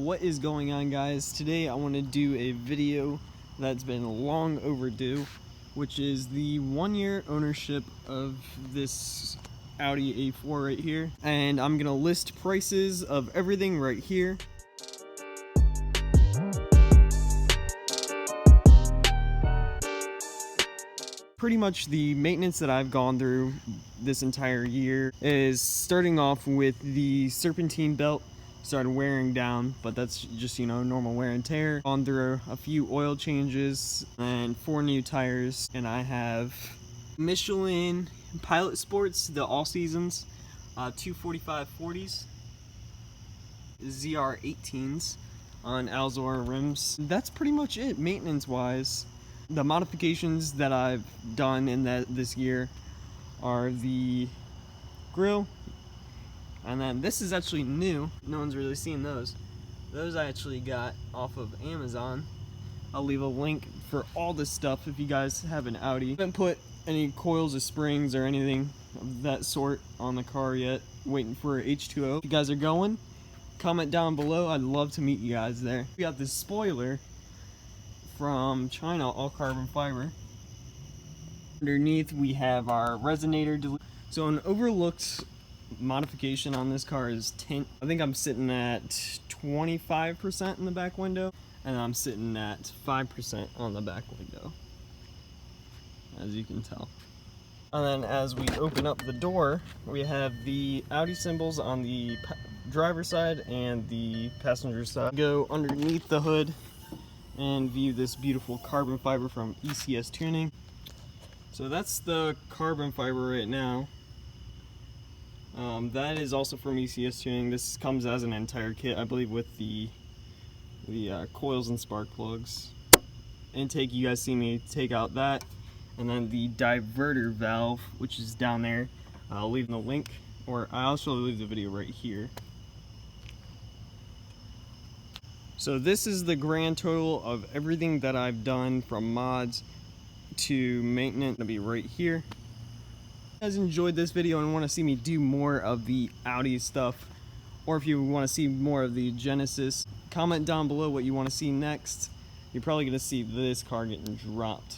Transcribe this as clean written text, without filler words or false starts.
What is going on, guys? Today I want to do a video that's been long overdue, which is the 1-year ownership of this Audi A4 right here, and I'm gonna list prices of everything right here. Pretty much the maintenance that I've gone through this entire year is starting off with the serpentine belt. Started wearing down, but that's just, normal wear and tear. Gone through a few oil changes and 4 new tires, and I have Michelin Pilot Sports, the all seasons, 245 40s, ZR18s on Alzor rims. That's pretty much it maintenance wise. The modifications that I've done in this year are the grill, and then this is actually new. No one's really seen those. Those I actually got off of Amazon. I'll leave a link for all this stuff if you guys have an Audi. I haven't put any coils or springs or anything of that sort on the car yet. Waiting for H2O. If you guys are going, comment down below. I'd love to meet you guys there. We got this spoiler from China, all carbon fiber. Underneath we have our resonator. So an overlooked modification on this car is tint. I think I'm sitting at 25% in the back window, and I'm sitting at 5% on the back window, as you can tell. And then as we open up the door, we have the Audi symbols on the driver's side and the passenger side. Go underneath the hood and view this beautiful carbon fiber from ECS Tuning. So that's the carbon fiber right now. That is also from ECS Tuning. This comes as an entire kit, I believe, with the coils and spark plugs. Intake, you guys see me take out that. And then the diverter valve, which is down there. I'll leave the link, or I also leave the video right here. So this is the grand total of everything that I've done, from mods to maintenance. It'll be right here. If you guys enjoyed this video and want to see me do more of the Audi stuff, or if you want to see more of the Genesis, comment down below what you want to see next. You're probably going to see this car getting dropped.